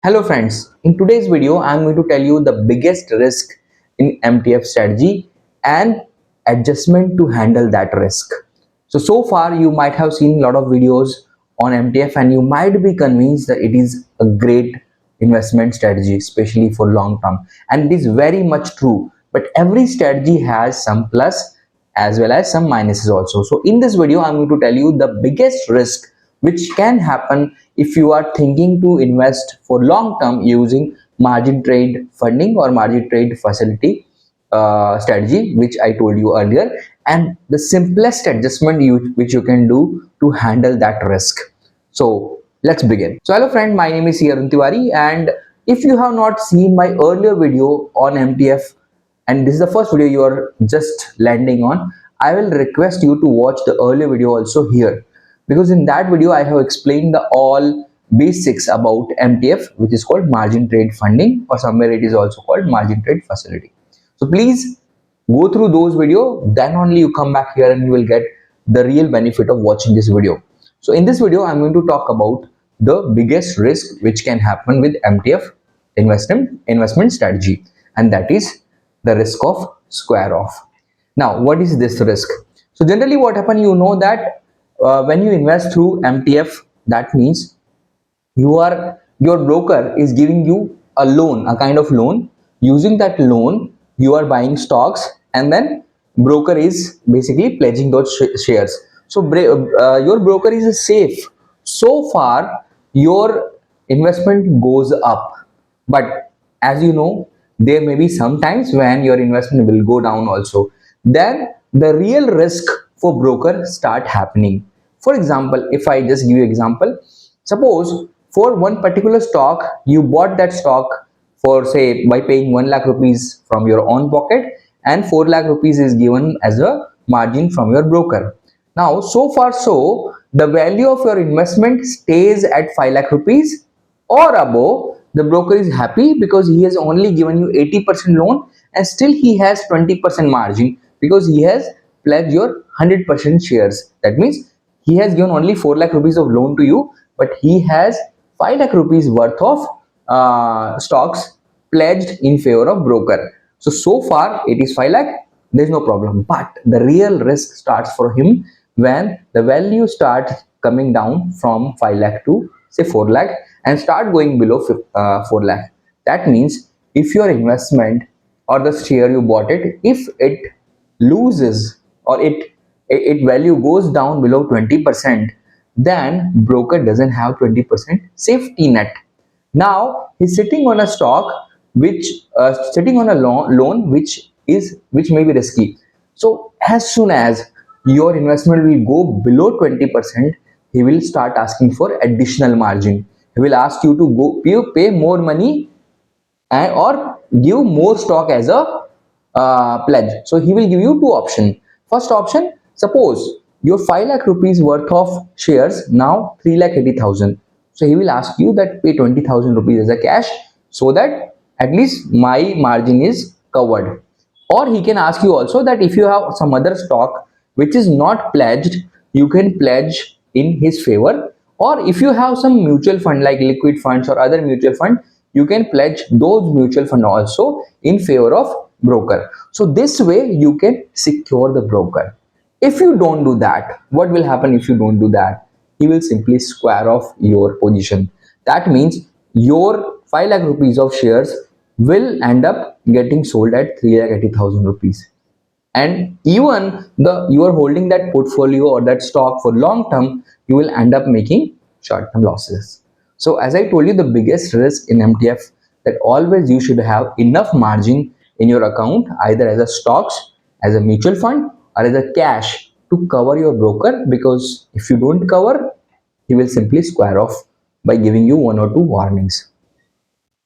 Hello friends, in today's video I am going to tell you the biggest risk in MTF strategy and adjustment to handle that risk. So far you might have seen a lot of videos on MTF and you might be convinced that it is a great investment strategy, especially for long term, and it is very much true, but every strategy has some plus as well as some minuses also. So in this video I'm going to tell you the biggest risk which can happen if you are thinking to invest for long term using margin trade funding or margin trade facility strategy, which I told you earlier, and the simplest adjustment which you can do to handle that risk. So let's begin. So hello friend, my name is Arun Tiwari, and if you have not seen my earlier video on MTF and this is the first video you are just landing on, I will request you to watch the earlier video also here, because in that video I have explained the all basics about MTF, which is called margin trade funding, or somewhere it is also called margin trade facility. So please go through those video, then only you come back here and you will get the real benefit of watching this video. So in this video I'm going to talk about the biggest risk which can happen with MTF investment strategy, and that is the risk of square off. Now what is this risk? So generally what happen, you know that when you invest through MTF, that means your broker is giving you a loan, a kind of loan. Using that loan you are buying stocks, and then broker is basically pledging those shares. So your broker is safe. So far your investment goes up, but as you know, there may be some times when your investment will go down also. Then the real risk for broker start happening. For example, if I just give you example, suppose for one particular stock you bought that stock for, say, by paying 1 lakh rupees from your own pocket, and 4 lakh rupees is given as a margin from your broker. Now so far so the value of your investment stays at 5 lakh rupees or above. The broker is happy because he has only given you 80% loan, and still he has 20% margin because he has pledged your 100% shares. That means he has given only 4 lakh rupees of loan to you, but he has 5 lakh rupees worth of stocks pledged in favor of broker. So far it is 5 lakh, there is no problem. But the real risk starts for him when the value starts coming down from 5 lakh to, say, 4 lakh and start going below 4 lakh. That means if your investment or the share you bought it, if it loses or it value goes down below 20%, then broker doesn't have 20% safety net. Now he's sitting on a stock which sitting on a loan which may be risky. So as soon as your investment will go below 20%, he will start asking for additional margin. He will ask you to go pay more money or give more stock as a pledge. So he will give you two options. First option, suppose your 5 lakh rupees worth of shares now 3 lakh 80,000. So he will ask you that pay 20,000 rupees as a cash, so that at least my margin is covered. Or he can ask you also that if you have some other stock which is not pledged, you can pledge in his favor. Or if you have some mutual fund like liquid funds or other mutual fund, you can pledge those mutual fund also in favor of broker. So this way you can secure the broker. If you don't do that, what will happen if you don't do that? He will simply square off your position. That means your 5 lakh rupees of shares will end up getting sold at 3 lakh 80,000 rupees. And even you are holding that portfolio or that stock for long term, you will end up making short term losses. So as I told you, the biggest risk in MTF, that always you should have enough margin in your account, either as a stocks, as a mutual fund, or as a cash, to cover your broker, because if you don't cover, he will simply square off by giving you 1 or 2 warnings.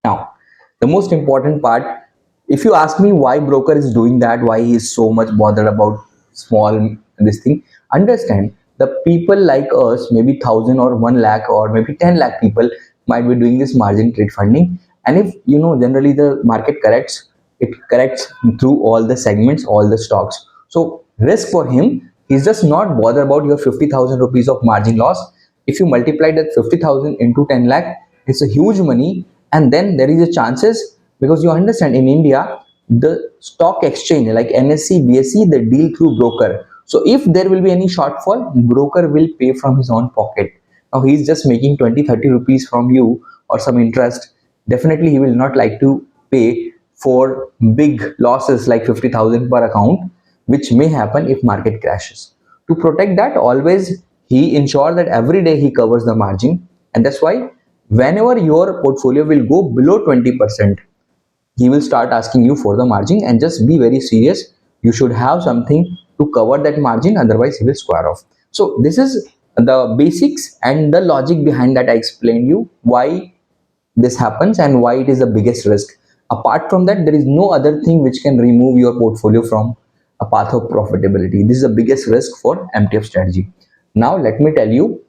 Now the most important part, if you ask me why broker is doing that, why he is so much bothered about small this thing, understand, the people like us, maybe 1,000 or 1 lakh or maybe 10 lakh people might be doing this margin trade funding. And if you know, generally the market corrects, it corrects through all the segments, all the stocks. So risk for him, he's just not bothered about your 50,000 rupees of margin loss. If you multiply that 50,000 into 10 lakh, it's a huge money, and then there is a chances, because you understand in India the stock exchange like NSE, BSE, they deal through broker. So if there will be any shortfall, broker will pay from his own pocket. Now he is just making 20-30 rupees from you or some interest. Definitely he will not like to pay for big losses like 50,000 per account, which may happen if market crashes. To protect that, always he ensure that every day he covers the margin, and that's why whenever your portfolio will go below 20%, he will start asking you for the margin, and just be very serious. You should have something to cover that margin, otherwise he will square off. So this is the basics and the logic behind that. I explained you why this happens and why it is the biggest risk. Apart from that, there is no other thing which can remove your portfolio from a path of profitability. This is the biggest risk for MTF strategy. Now let me tell you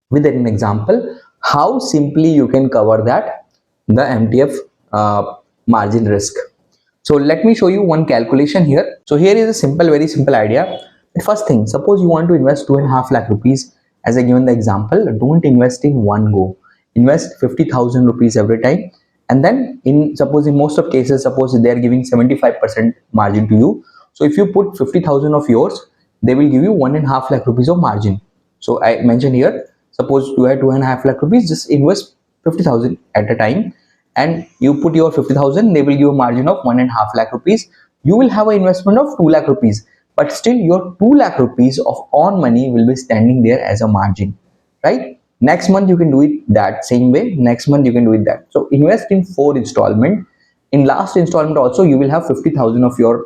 with an example how simply you can cover that, the MTF margin risk. So let me show you one calculation here. So here is a simple, very simple idea. The first thing, suppose you want to invest 2.5 lakh rupees, as I given the example. Don't invest in one go. Invest 50,000 rupees every time, and then in suppose in most of cases, suppose they are giving 75% margin to you. So if you put 50,000 of yours, they will give you 1.5 lakh rupees of margin. So I mentioned here, suppose you have 2.5 lakh rupees, just invest 50,000 at a time, and you put your 50,000, they will give a margin of 1.5 lakh rupees. You will have an investment of 2 lakh rupees, but still your 2 lakh rupees of on money will be standing there as a margin, right? Next month you can do it that same way. Next month you can do it that. So invest in 4 installment. In last installment also you will have 50,000 of your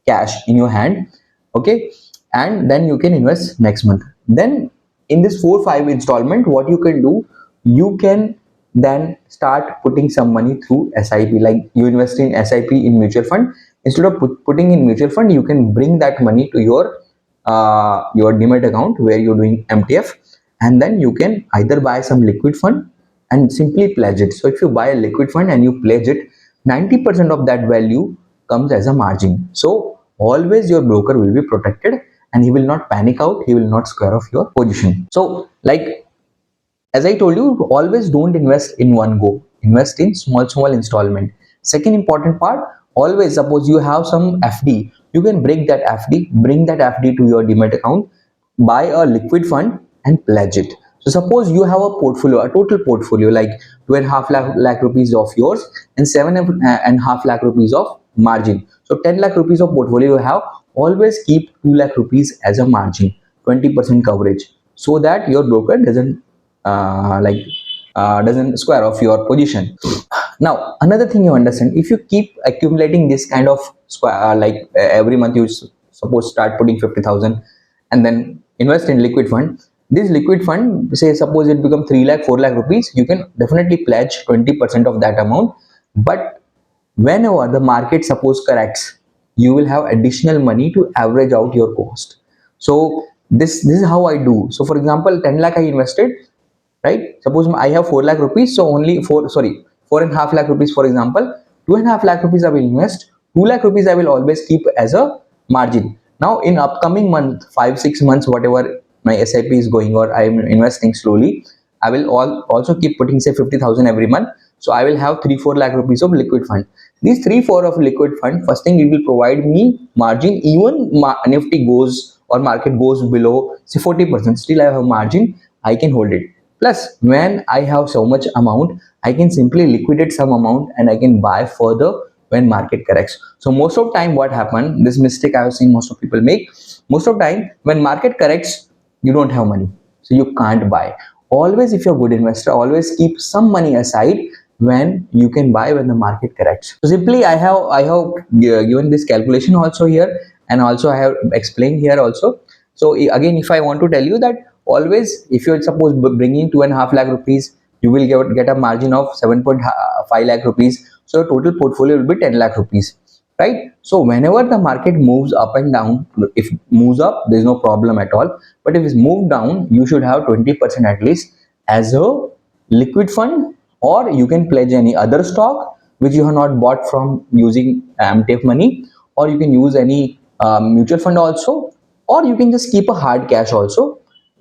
cash in your hand, okay, and then you can invest next month. Then in this 4-5 installment, what you can do, you can then start putting some money through SIP. Like you invest in SIP in mutual fund. Instead of putting in mutual fund, you can bring that money to your Dmat account where you're doing MTF, and then you can either buy some liquid fund and simply pledge it. So if you buy a liquid fund and you pledge it, 90% of that value comes as a margin. So always your broker will be protected, and he will not panic out, he will not square off your position. So like as I told you, always don't invest in one go. Invest in small installment. Second important part, always suppose you have some FD, you can break that FD, bring that FD to your Dmat account, buy a liquid fund and pledge it. So suppose you have a portfolio, a total portfolio like 2.5 lakh rupees of yours and 7.5 lakh rupees of margin. So 10 lakh rupees of portfolio you have, always keep 2 lakh rupees as a margin, 20% coverage, so that your broker doesn't square off your position. Now another thing you understand, if you keep accumulating this kind of square every month you suppose start putting 50,000 and then invest in liquid fund. This liquid fund, say suppose it become 3 lakh 4 lakh rupees, you can definitely pledge 20% of that amount. But whenever the market suppose corrects, you will have additional money to average out your cost. So this is how I do. So for example, 10 lakh I invested, right? Suppose I have 4 lakh rupees, so only 4.5 lakh rupees, for example, 2.5 lakh rupees I will invest, 2 lakh rupees I will always keep as a margin. Now in upcoming month, 5-6 months, whatever my SIP is going or I am investing slowly, I will also keep putting say 50,000 every month. So I will have 3-4 lakh rupees of liquid fund. These 3-4 of liquid fund, first thing it will provide me margin. Even Nifty goes or market goes below say 40%, still I have a margin, I can hold it. Plus when I have so much amount, I can simply liquidate some amount and I can buy further when market corrects. So most of time what happen, this mistake I have seen most of people make, most of time when market corrects, you don't have money, so you can't buy. Always if you're a good investor, always keep some money aside when you can buy when the market corrects. So simply I have given this calculation also here, and also I have explained here also. So again, if I want to tell you that always if you're suppose bringing 2.5 lakh rupees, you will get a margin of 7.5 lakh rupees. So your total portfolio will be 10 lakh rupees, right? So whenever the market moves up and down, if moves up, there is no problem at all. But if it's moved down, you should have 20% at least as a liquid fund, or you can pledge any other stock which you have not bought from using MTF money, or you can use any mutual fund also, or you can just keep a hard cash also.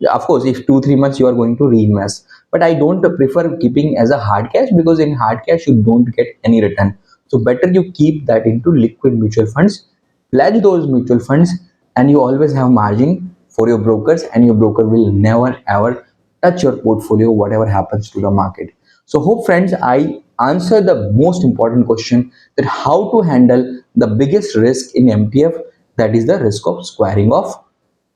Of course, if 2-3 months you are going to reinvest. but I don't prefer keeping as a hard cash, because in hard cash you don't get any return. So better you keep that into liquid mutual funds, pledge those mutual funds, and you always have margin for your brokers, and your broker will never ever touch your portfolio whatever happens to the market. So hope friends I answer the most important question, that how to handle the biggest risk in MTF, that is the risk of squaring off.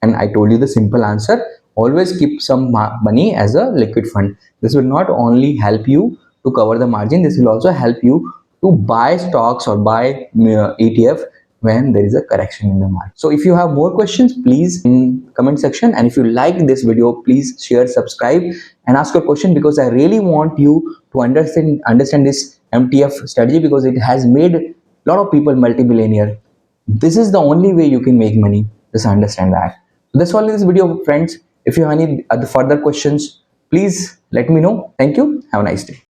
And I told you the simple answer: always keep some money as a liquid fund. This will not only help you to cover the margin, this will also help you to buy stocks or buy ETF when there is a correction in the market. So if you have more questions, please in comment section, and if you like this video, please share, subscribe, and ask a question, because I really want you to understand this MTF strategy, because it has made a lot of people multi-billionaire. This is the only way you can make money. Just understand that. So that's all in this video, friends. If you have any other further questions, please let me know. Thank you. Have a nice day.